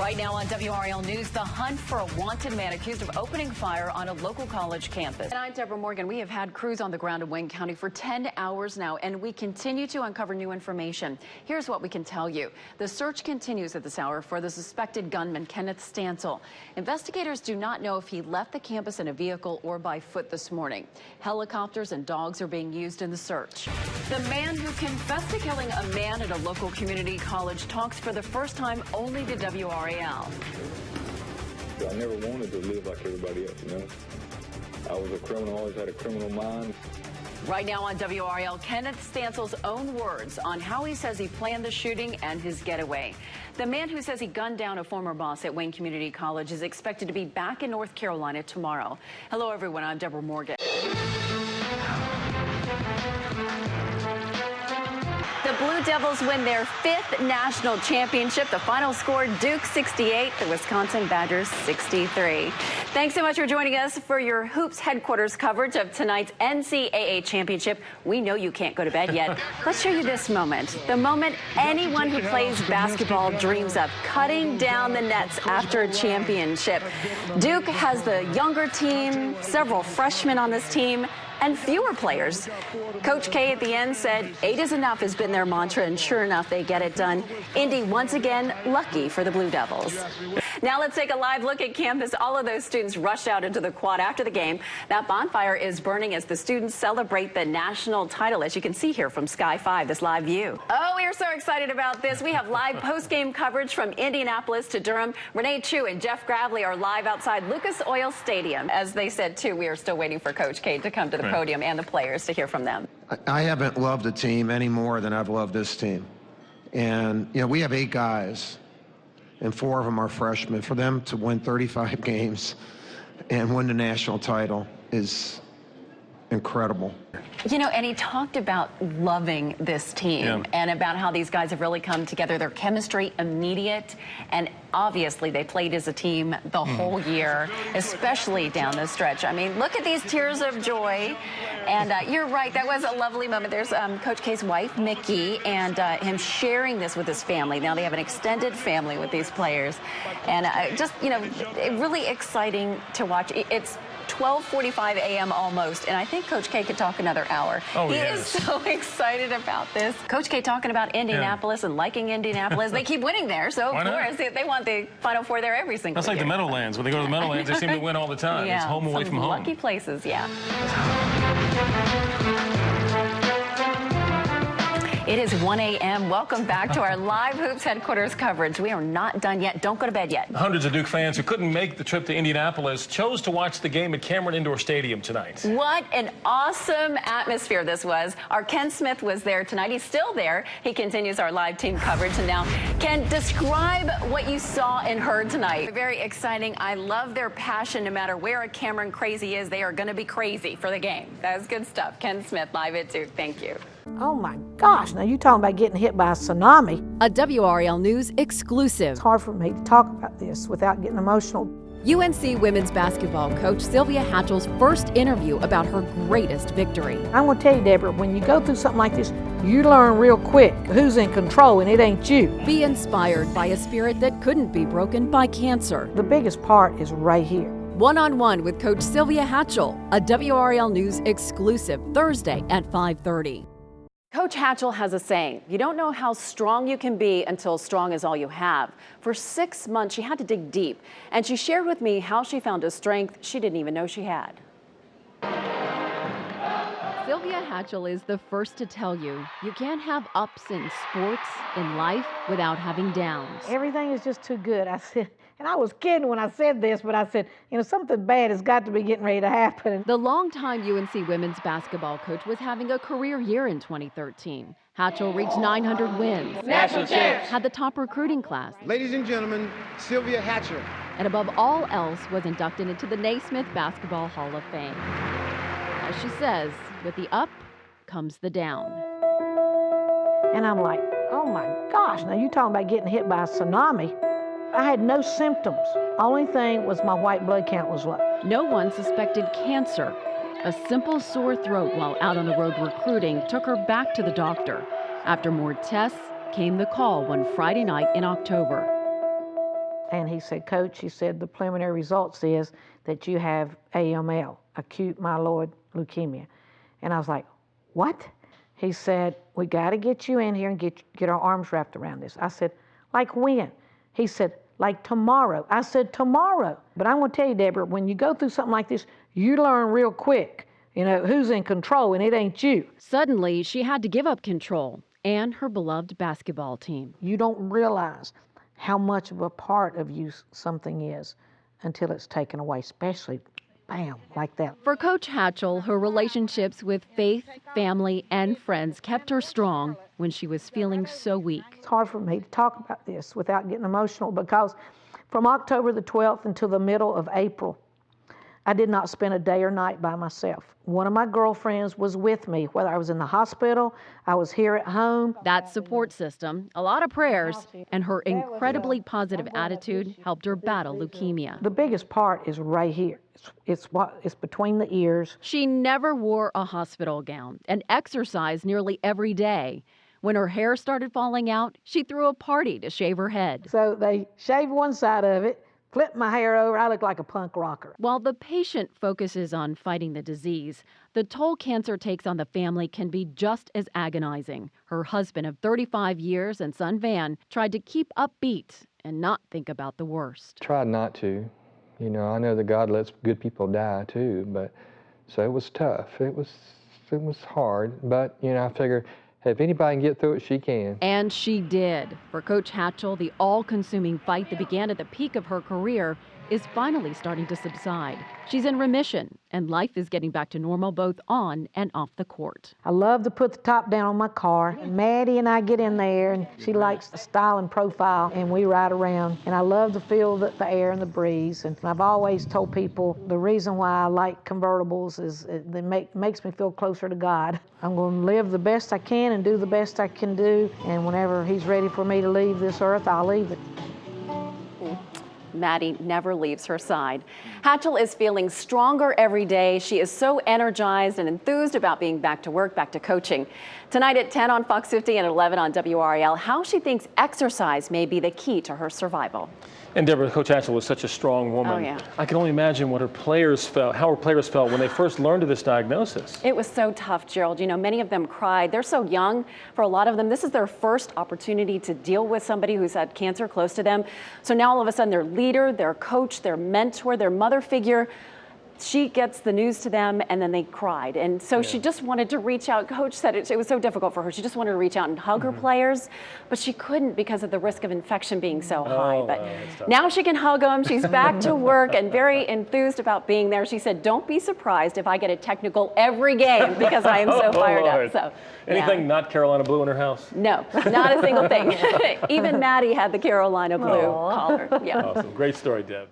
Right now on WRAL News, the hunt for a wanted man accused of opening fire on a local college campus. And I'm Debra Morgan. We have had crews on the ground in Wayne County for 10 hours now, and we continue to uncover new information. Here's what we can tell you. The search continues at this hour for the suspected gunman, Kenneth STANCIL. Investigators do not know if he left the campus in a vehicle or by foot this morning. Helicopters and dogs are being used in the search. The man who confessed to killing a man at a local community college talks for the first time only to WRAL. I never wanted to live like everybody else, you know. I was a criminal, always had a criminal mind. Right now on WRAL, Kenneth STANCIL's own words on how he says he planned the shooting and his getaway. The man who says he gunned down a former boss at Wayne Community College is expected to be back in North Carolina tomorrow. Hello, everyone. I'm Debra Morgan. The Blue Devils win their 5th national championship. The final score, Duke 68, the Wisconsin Badgers 63. Thanks so much for joining us for your Hoops headquarters coverage of tonight's NCAA championship. We know you can't go to bed yet. Let's show you this moment, the moment anyone who plays basketball dreams of, cutting down the nets after a championship. Duke has the younger team, several freshmen on this team, and fewer players. Coach K at the end said 8 is enough has been their mantra, and sure enough, they get it done. Indy once again lucky for the Blue Devils. Now let's take a live look at campus. All of those students rushed out into the quad after the game. That bonfire is burning as the students celebrate the national title, as you can see here from Sky 5, this live view. Oh, we are so excited about this. We have live post-game coverage from Indianapolis to Durham. Renee Chu and Jeff Gravely are live outside Lucas Oil Stadium. As they said, too, we are still waiting for Coach K to come to the podium and the players to hear from them. I haven't loved a team any more than I've loved this team. And, you know, we have 8 guys, and 4 of them are freshmen. For them to win 35 games and win the national title is incredible. You know, and he talked about loving this team and about how these guys have really come together. Their chemistry immediate, and obviously they played as a team the whole year, especially down the stretch. I mean, look at these tears of joy. And you're right, that was a lovely moment. There's Coach K's wife, Mickey, and him sharing this with his family. Now they have an extended family with these players. And just, you know, really exciting to watch. It's 12:45 a.m. almost, and I think Coach K could talk another hour. Oh, he is so excited about this. Coach K talking about Indianapolis and liking Indianapolis. They keep winning there, so of course they want the Final Four there every single year. That's like the Meadowlands. When they go to the Meadowlands, they seem to win all the time. Yeah, it's home away from home. Lucky places, yeah. It is 1 a.m. Welcome back to our live Hoops headquarters coverage. We are not done yet. Don't go to bed yet. Hundreds of Duke fans who couldn't make the trip to Indianapolis chose to watch the game at Cameron Indoor Stadium tonight. What an awesome atmosphere this was. Our Ken Smith was there tonight. He's still there. He continues our live team coverage. And now, Ken, describe what you saw and heard tonight. Very exciting. I love their passion. No matter where a Cameron crazy is, they are going to be crazy for the game. That was good stuff. Ken Smith, live at Duke. Thank you. Oh my gosh, now you're talking about getting hit by a tsunami. A WRAL News exclusive. It's hard for me to talk about this without getting emotional. UNC women's basketball coach SYLVIA HATCHELL's first interview about her greatest victory. I'm going to tell you, Deborah, when you go through something like this, you learn real quick who's in control, and it ain't you. Be inspired by a spirit that couldn't be broken by cancer. The biggest part is right here. One-on-one with Coach SYLVIA HATCHELL, a WRAL News exclusive, Thursday at 5:30. Coach Hatchell has a saying, you don't know how strong you can be until strong is all you have. For 6 months, she had to dig deep, and she shared with me how she found a strength she didn't even know she had. SYLVIA HATCHELL is the first to tell you can't have ups in sports, in life, without having downs. Everything is just too good. I said, and I was kidding when I said this, but I said, you know, something bad has got to be getting ready to happen. The longtime UNC women's basketball coach was having a career year in 2013. Hatchell reached 900 wins. National champs. Had the top recruiting class. Ladies and gentlemen, SYLVIA HATCHELL. And above all else was inducted into the Naismith Basketball Hall of Fame. As she says, with the up comes the down. And I'm like, oh my gosh, now you're talking about getting hit by a tsunami. I had no symptoms. Only thing was my white blood count was low. No one suspected cancer. A simple sore throat while out on the road recruiting took her back to the doctor. After more tests came the call one Friday night in October. And he said, Coach, he said, the preliminary results is that you have AML, acute myeloid leukemia. And I was like, what? He said, we got to get you in here and get our arms wrapped around this. I said, like when? He said, like tomorrow. I said, tomorrow. But I'm going to tell you, Deborah, when you go through something like this, you learn real quick, you know, who's in control, and it ain't you. Suddenly, she had to give up control and her beloved basketball team. You don't realize how much of a part of you something is until it's taken away, especially, bam, like that. For Coach Hatchell, her relationships with faith, family, and friends kept her strong when she was feeling so weak. It's hard for me to talk about this without getting emotional because from October the 12th until the middle of April, I did not spend a day or night by myself. One of my girlfriends was with me, whether I was in the hospital, I was here at home. That support system, a lot of prayers, and her incredibly positive attitude helped her battle leukemia. The biggest part is right here. It's between the ears. She never wore a hospital gown and exercised nearly every day. When her hair started falling out, she threw a party to shave her head. So they shaved one side of it, flipped my hair over, I look like a punk rocker. While the patient focuses on fighting the disease, the toll cancer takes on the family can be just as agonizing. Her husband of 35 years and son Van tried to keep upbeat and not think about the worst. Tried not to. You know, I know that God lets good people die too, but so it was tough. It was hard, but you know, I figure if anybody can get through it, she can. And she did. For Coach Hatchell, the all-consuming fight that began at the peak of her career is finally starting to subside. She's in remission, and life is getting back to normal both on and off the court. I love to put the top down on my car. Maddie and I get in there, and she likes the style and profile, and we ride around. And I love to feel the air and the breeze. And I've always told people the reason why I like convertibles is it makes me feel closer to God. I'm going to live the best I can and do the best I can do. And whenever He's ready for me to leave this earth, I'll leave it. Maddie never leaves her side. Hatchell is feeling stronger every day. She is so energized and enthused about being back to work, back to coaching. Tonight at 10 on Fox 50 and 11 on WRAL, how she thinks exercise may be the key to her survival. And Debra, Coach Hatchell was such a strong woman. Oh, yeah. I can only imagine what her players felt, how her players felt when they first learned of this diagnosis. It was so tough, Gerald. You know, many of them cried. They're so young. For a lot of them, this is their first opportunity to deal with somebody who's had cancer close to them. So now all of a sudden their leader, their coach, their mentor, their mother figure, she gets the news to them and then they cried. And so she just wanted to reach out. Coach said it was so difficult for her. She just wanted to reach out and hug her players, but she couldn't because of the risk of infection being so high. But now she can hug them. She's back to work and very enthused about being there. She said, don't be surprised if I get a technical every game because I am so fired up. So, anything not Carolina blue in her house? No, not a single thing. Even Maddie had the Carolina blue collar. Yeah. Awesome. Great story, Deb.